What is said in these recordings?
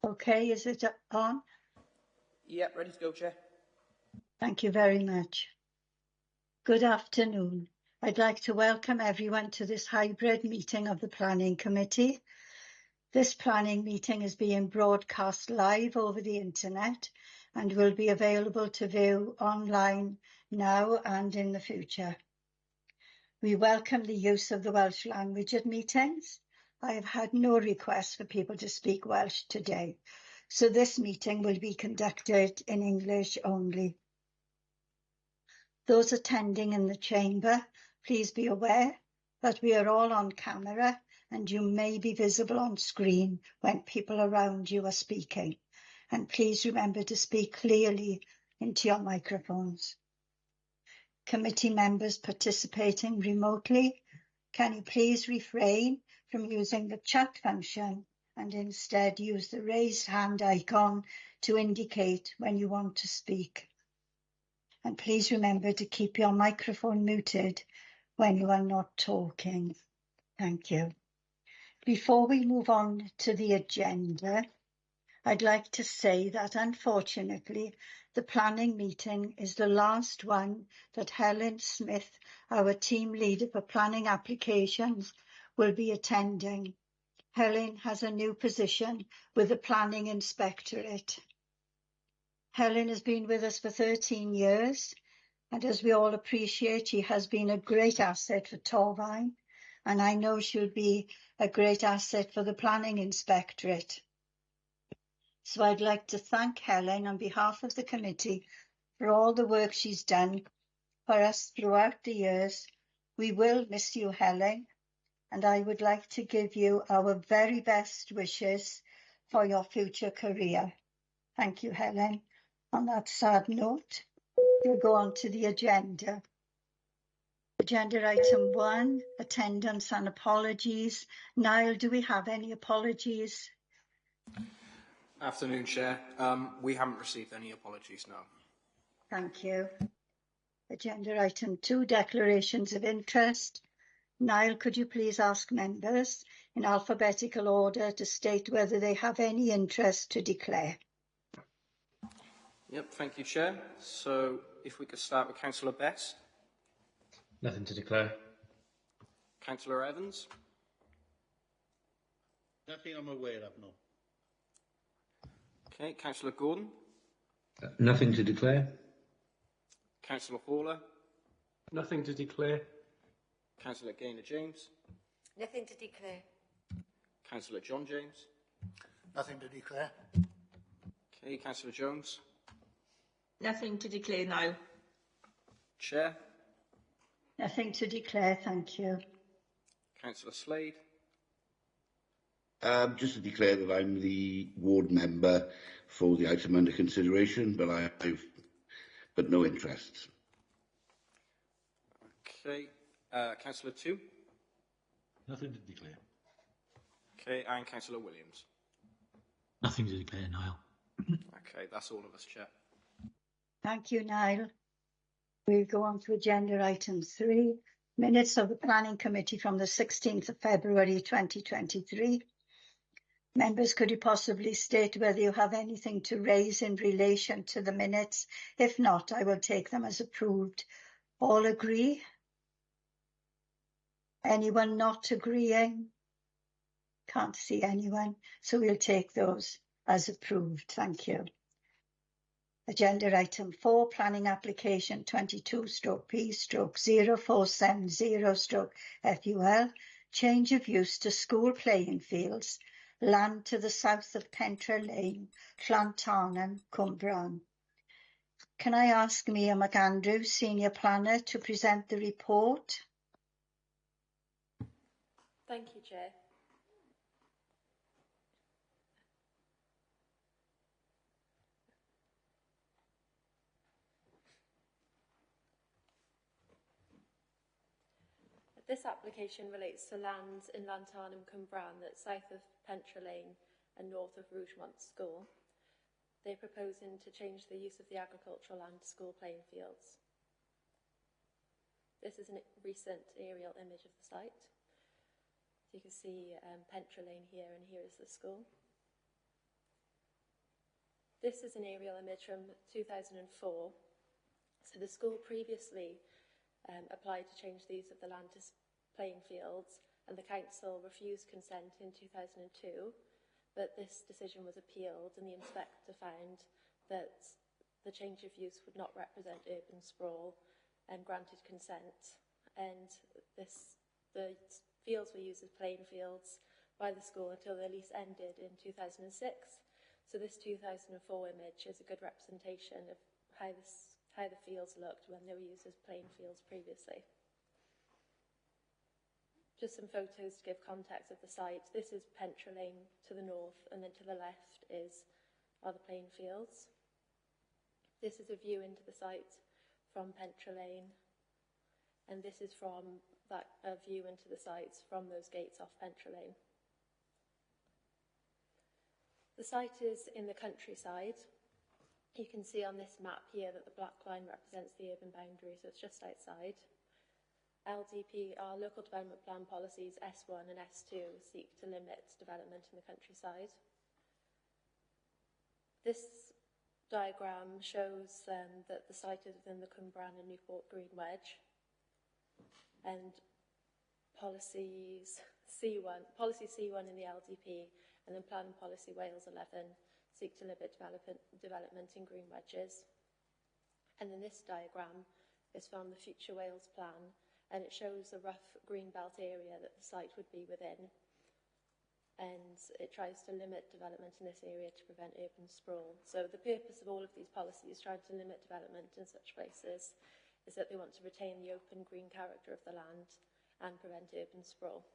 Okay, is it on? Yep, ready to go, Chair. Thank you very much. Good afternoon. I'd like to welcome everyone to this hybrid meeting of the Planning Committee. This planning meeting is being broadcast live over the internet and will be available to view online now and in the future. We welcome the use of the Welsh language at meetings. I have had no requests for people to speak Welsh today, so this meeting will be conducted in English only. Those attending in the chamber, please be aware that we are all on camera and you may be visible on screen when people around you are speaking. And please remember to speak clearly into your microphones. Committee members participating remotely, can you please refrain from using the chat function and instead use the raised hand icon to indicate when you want to speak. And please remember to keep your microphone muted when you are not talking. Thank you. Before we move on to the agenda, I'd like to say that unfortunately, the planning meeting is the last one that Helen Smith, our team leader for planning applications, will be attending. Helen has a new position with the Planning Inspectorate. Helen has been with us for 13 years, and as we all appreciate, she has been a great asset for Torfaen, and I know she'll be a great asset for the Planning Inspectorate. So I'd like to thank Helen on behalf of the committee for all the work she's done for us throughout the years. We will miss you, Helen, and I would like to give you our very best wishes for your future career. Thank you, Helen. On that sad note, we'll go on to the agenda. Agenda item 1, attendance and apologies. Niall, do we have any apologies? Afternoon, Chair. We haven't received any apologies, no. Thank you. Agenda item 2, declarations of interest. Niall, could you please ask members in alphabetical order to state whether they have any interest to declare? Yep, thank you, Chair. So if we could start with Councillor Best. Nothing to declare. Councillor Evans. Nothing I'm aware of, no. Okay, Councillor Gordon. Nothing to declare. Councillor Hawler. Nothing to declare. Councillor Gaynor-James. Nothing to declare. Councillor John James. Nothing to declare. Okay, Councillor Jones. Nothing to declare now. Chair. Nothing to declare, thank you. Councillor Slade. Just to declare that I'm the ward member for the item under consideration, but but no interests. Okay, Councillor Tu. Nothing to declare. Okay, and Councillor Williams. Nothing to declare, Niall. Okay, that's all of us, Chair. Thank you, Niall. We'll go on to agenda item 3, minutes of the Planning Committee from the 16th of February 2023. Members, could you possibly state whether you have anything to raise in relation to the minutes? If not, I will take them as approved. All agree? Anyone not agreeing? Can't see anyone, so we'll take those as approved. Thank you. Agenda item 4, planning application 22/P/0470/FUL, change of use to school playing fields, land to the south of Pentre Lane, Llantarnam, Cwmbran. Can I ask Mia McAndrew, Senior Planner, to present the report? Thank you, Chair. This application relates to lands in Llantarnam, Cwmbran that's south of Pentre Lane and north of Rougemont School. They're proposing to change the use of the agricultural land to school playing fields. This is a recent aerial image of the site. So you can see Pentre Lane here, and here is the school. This is an aerial image from 2004. So the school previously applied to change the use of the land to playing fields, and the council refused consent in 2002, but this decision was appealed and the inspector found that the change of use would not represent urban sprawl and granted consent. And the fields were used as playing fields by the school until the lease ended in 2006. So this 2004 image is a good representation of how the fields looked when they were used as playing fields previously. Just some photos to give context of the site. This is Pentra Lane to the north, and then to the left are the playing fields. This is a view into the site from Pentra Lane, and this is from a view into the sites from those gates off Pentra Lane. The site is in the countryside. You can see on this map here that the black line represents the urban boundary, so it's just outside. LDP, our local development plan policies S1 and S2 seek to limit development in the countryside. This diagram shows that the site is within the Cwmbran and Newport Green Wedge, and policy C1 in the LDP and then Plan and Policy Wales 11 seek to limit development in green wedges. And then this diagram is from the Future Wales Plan, and it shows the rough green belt area that the site would be within, and it tries to limit development in this area to prevent urban sprawl. So the purpose of all of these policies trying to limit development in such places is that they want to retain the open green character of the land and prevent urban sprawl.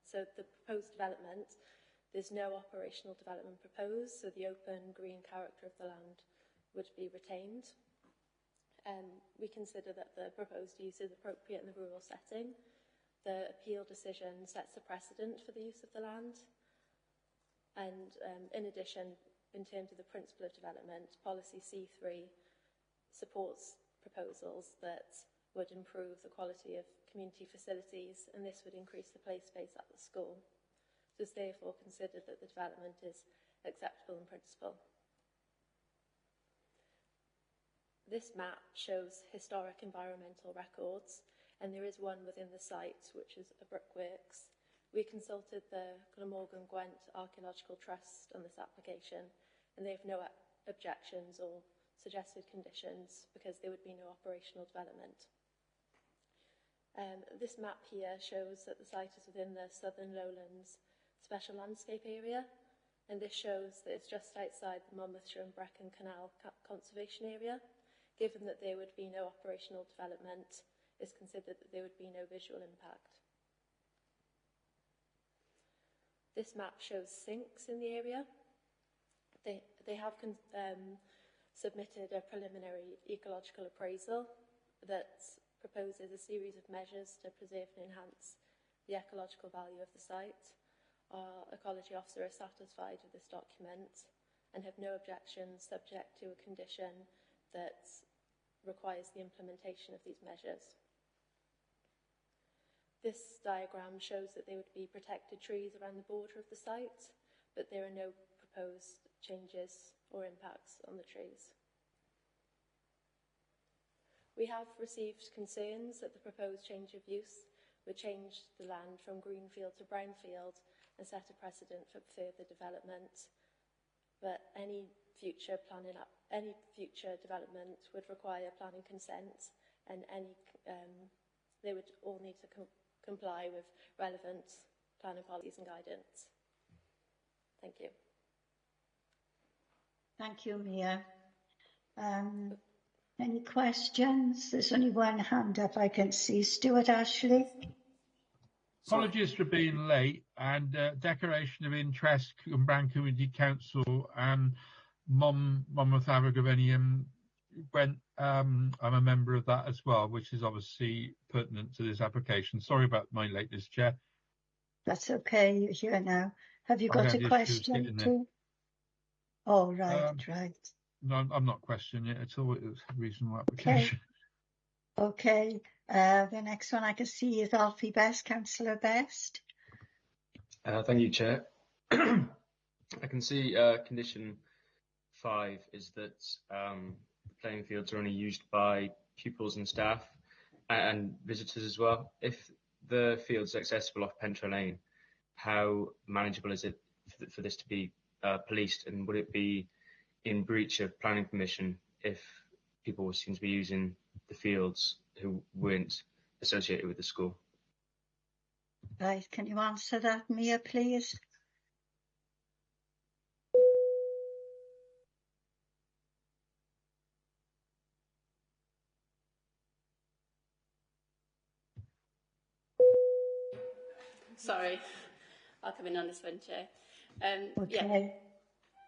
So the proposed development, there's no operational development proposed, so the open green character of the land would be retained. We consider that the proposed use is appropriate in the rural setting. The appeal decision sets a precedent for the use of the land. And in addition, in terms of the principle of development, policy C3 supports proposals that would improve the quality of community facilities, and this would increase the play space at the school. So it's therefore considered that the development is acceptable in principle. This map shows historic environmental records, and there is one within the site, which is a brickworks. We consulted the Glamorgan Gwent Archaeological Trust on this application, and they have no objections or suggested conditions because there would be no operational development. This map here shows that the site is within the Southern Lowlands Special Landscape Area, and this shows that it's just outside the Monmouthshire and Brecon Canal Conservation Area. Given that there would be no operational development, it's considered that there would be no visual impact. This map shows sinks in the area. They have submitted a preliminary ecological appraisal that proposes a series of measures to preserve and enhance the ecological value of the site. Our ecology officer is satisfied with this document and have no objections subject to a condition that requires the implementation of these measures. This diagram shows that there would be protected trees around the border of the site, but there are no proposed changes or impacts on the trees. We have received concerns that the proposed change of use would change the land from greenfield to brownfield and set a precedent for further development. But any future development would require planning consent, and they would all need to comply with relevant planning policies and guidance. Thank you. Thank you, Mia. Any questions? There's only one hand up I can see. Stuart Ashley. Apologies for being late, and declaration of interest, Cwmbran Community Council and Monmouth Abergavenny Gwent. I'm a member of that as well, which is obviously pertinent to this application. Sorry about my lateness, Chair. That's okay, you're here now. Have you got a question too? Oh, right, right. No, I'm not questioning it at all. It was a reasonable application. Okay. The next one I can see is Alfie Best, Councillor Best. Thank you, Chair. I can see condition 5 is that the playing fields are only used by pupils and staff and visitors as well. If the field's accessible off Pentra Lane, how manageable is it for this to be policed, and would it be in breach of planning permission if people seem to be using the fields who weren't associated with the school? Right, can you answer that, Mia, please? Sorry, I'll come in on this one, Chair. Okay. Yeah.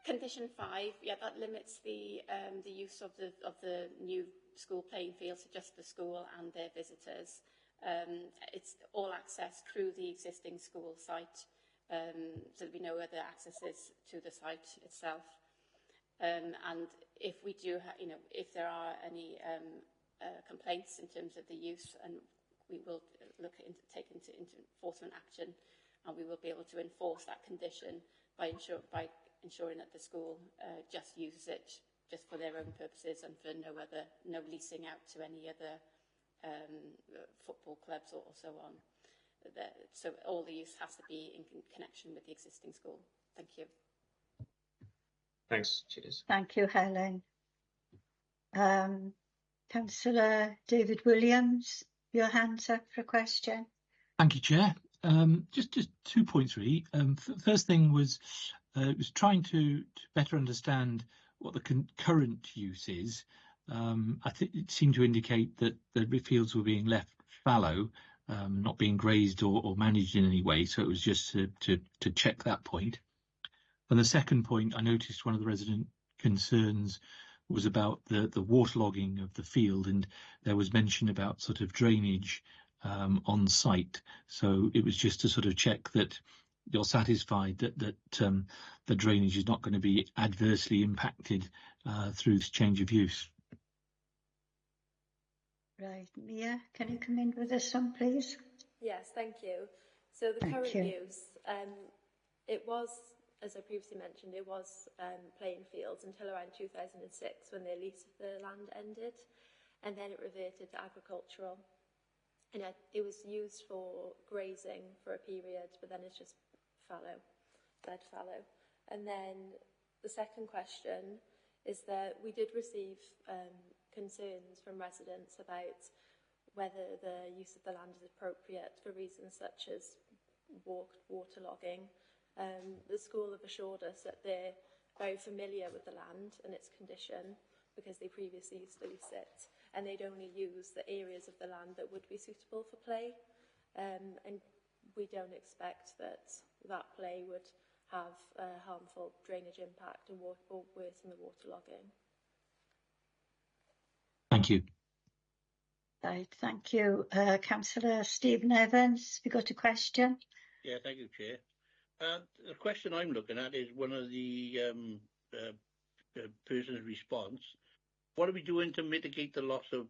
Condition 5, yeah, that limits the use of the new school playing fields to just the school and their visitors. It's all access through the existing school site, so there'll be no other accesses to the site itself. And if we do, if there are any complaints in terms of the use, and we will look into take into enforcement action, and we will be able to enforce that condition by ensuring that the school just uses it just for their own purposes and for no leasing out to any other football clubs or so on. So all the use has to be in connection with the existing school. Thank you. Thanks. Cheers. Thank you, Helen. Councillor David Williams, your hand's up for a question. Thank you, Chair. Just 2 points really. First thing was trying to better understand what the current use is. I think it seemed to indicate that the fields were being left fallow, not being grazed or managed in any way. So it was just to check that point. And the second point, I noticed one of the resident concerns was about the waterlogging of the field, and there was mention about sort of drainage on site. So it was just to sort of check that you're satisfied that the drainage is not going to be adversely impacted through this change of use. Right, Mia, can you come in with this one, please? Yes, thank you. So the current use, it was, as I previously mentioned, it was playing fields until around 2006 when the lease of the land ended, and then it reverted to agricultural. And it was used for grazing for a period, but then it's just dead fallow. And then the second question is that we did receive concerns from residents about whether the use of the land is appropriate for reasons such as waterlogging. The school have assured us that they're very familiar with the land and its condition because they previously used to lease it, and they'd only use the areas of the land that would be suitable for play. And we don't expect that play would have a harmful drainage impact or worsen the waterlogging. Thank you. Right, thank you. Councillor Stephen Evans, have you got a question? Yeah, thank you, Chair. The question I'm looking at is one of the person's response. What are we doing to mitigate the loss of,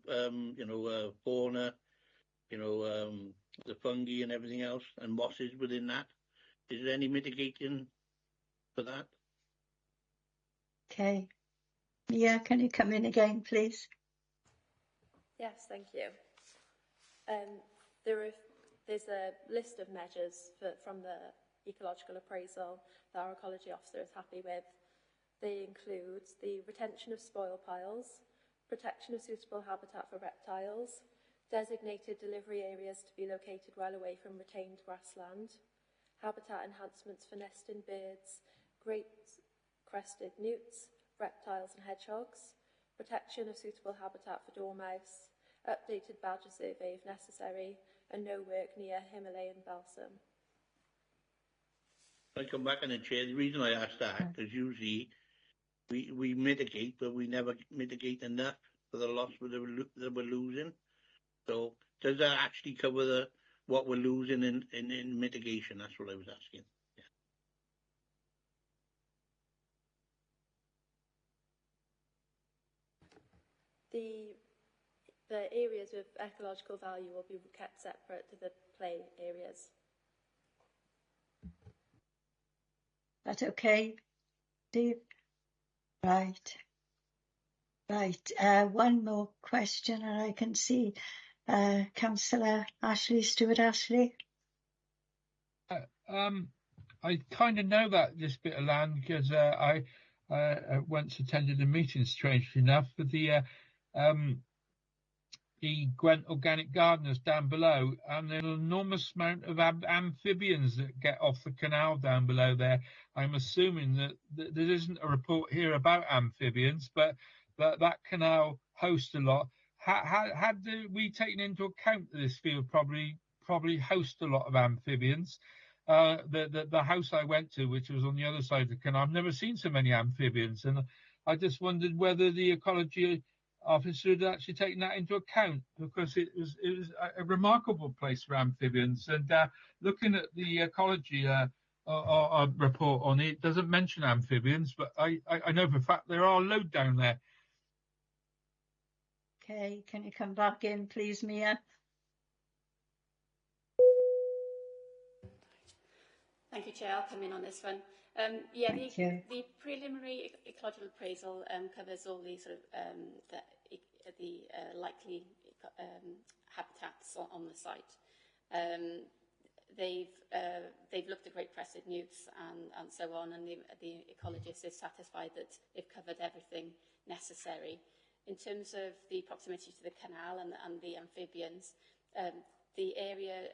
fauna, the fungi and everything else, and mosses within that? Is there any mitigating for that? Okay. Mia, can you come in again, please? Yes, thank you. There's a list of measures from the ecological appraisal that our ecology officer is happy with. They include the retention of spoil piles, protection of suitable habitat for reptiles, designated delivery areas to be located well away from retained grassland, habitat enhancements for nesting birds, great-crested newts, reptiles and hedgehogs, protection of suitable habitat for dormouse, updated badger survey if necessary, and no work near Himalayan balsam. I come back on the Chair. The reason I asked that is usually we mitigate, but we never mitigate enough for the loss that we're losing. So does that actually cover what we're losing in mitigation? That's what I was asking. Yeah. The areas of ecological value will be kept separate to the play areas. That okay, Dave? Right. One more question, and I can see Councillor Stuart Ashley. I kind of know this bit of land because I once attended a meeting, strangely enough, with the Gwent Organic Gardeners down below, and an enormous amount of amphibians that get off the canal down below there. I'm assuming that there isn't a report here about amphibians, but that canal hosts a lot. Had we taken into account that this field probably hosts a lot of amphibians? The house I went to, which was on the other side of the canal, I've never seen so many amphibians, and I just wondered whether the ecology officer had actually taken that into account, because it was a remarkable place for amphibians. And looking at the ecology report on it, doesn't mention amphibians, but I know for a fact there are a load down there. Okay, can you come back in, please, Mia? Thank you, Chair. I'll come in on this one. The preliminary ecological appraisal covers all the sort of the likely habitats on the site. They've looked at Great Crested Newts and so on, and the ecologist is satisfied that they've covered everything necessary. In terms of the proximity to the canal and the amphibians, the area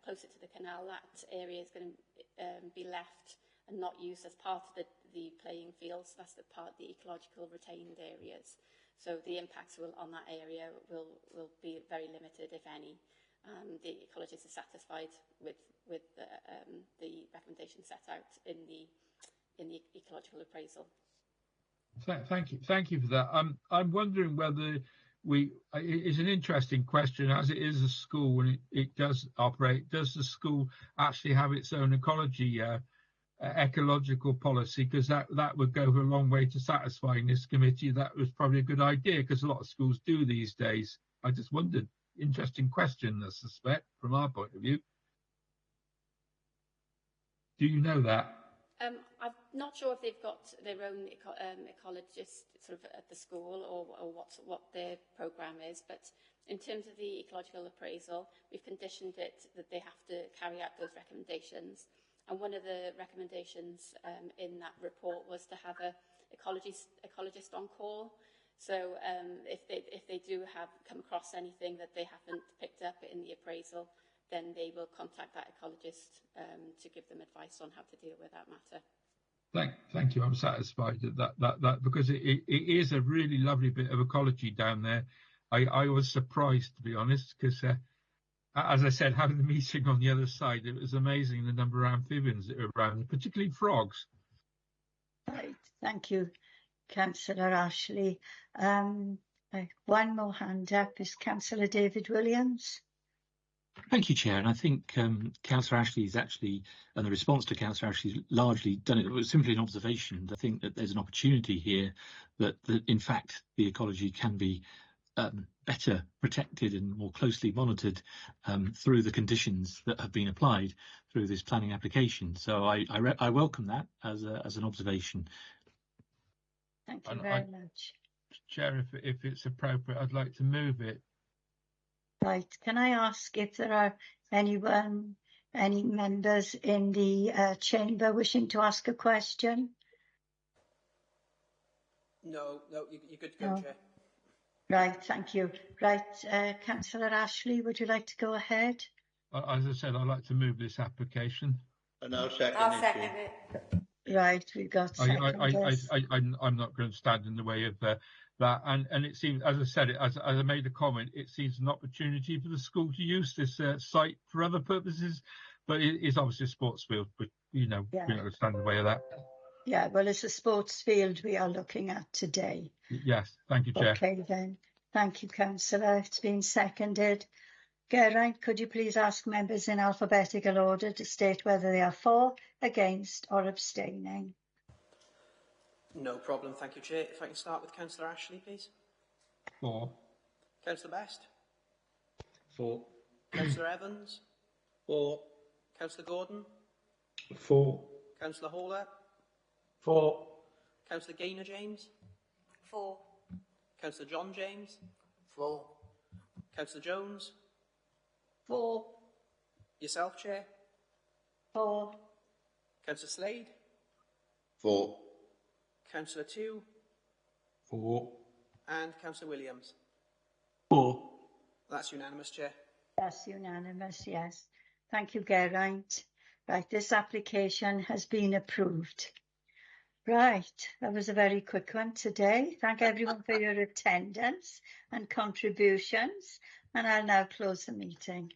closer to the canal, that area is going to be left and not used as part of the playing fields. That's the part, the ecological retained areas. So the impacts on that area will be very limited, if any. The ecologist is satisfied with the recommendations set out in the ecological appraisal. Thank you for that. I'm wondering whether it's an interesting question, as it is a school when it does operate. Does the school actually have its own ecological policy? Because that would go a long way to satisfying this committee. That was probably a good idea, because a lot of schools do these days. I just wondered. Interesting question, I suspect, from our point of view. Do you know that? I'm not sure if they've got their own ecologist sort of at the school or what their programme is, but in terms of the ecological appraisal, we've conditioned it that they have to carry out those recommendations. And one of the recommendations in that report was to have a ecologist on call. So if they do come across anything that they haven't picked up in the appraisal, then they will contact that ecologist to give them advice on how to deal with that matter. Thank you. I'm satisfied that because it is a really lovely bit of ecology down there. I was surprised, to be honest, because as I said, having the meeting on the other side, it was amazing the number of amphibians that were around, particularly frogs. Right, thank you, Councillor Ashley. One more hand up is Councillor David Williams. Thank you, Chair. And I think Councillor Ashley's actually, and the response to Councillor Ashley's largely done it. It was simply an observation. I think that there's an opportunity here that in fact, the ecology can be better protected and more closely monitored through the conditions that have been applied through this planning application. So I welcome that as an observation. Thank you very much. Chair, if it's appropriate, I'd like to move it. Right. Can I ask if there are any members in the chamber wishing to ask a question? No, you're good to go, Chair. Right, thank you. Right, Councillor Ashley, would you like to go ahead? As I said, I'd like to move this application. And I'll second it. Right, we've got seconders. I'm not going to stand in the way of that. And it seems, as I said, as I made a comment, it seems an opportunity for the school to use this site for other purposes, but it is obviously a sports field, but, we're not going to stand in the way of that. Yeah, well, it's a sports field we are looking at today. Yes, thank you, Chair. Okay, then. Thank you, Councillor. It's been seconded. Geraint, could you please ask members in alphabetical order to state whether they are for, against or abstaining? No problem, thank you, Chair. If I can start with Councillor Ashley, please. For. Councillor Best. For. Councillor Evans. For. Councillor Gordon. For. Councillor Hawler. 4. Councillor Gaynor James. 4. Councillor John James. 4. Councillor Jones. 4. Yourself, Chair. 4. Councillor Slade. 4. Councillor Tew. 4. And Councillor Williams. 4. That's unanimous, Chair. That's unanimous, yes. Thank you, Geraint. Right, this application has been approved. Right, that was a very quick one today. Thank everyone for your attendance and contributions, and I'll now close the meeting.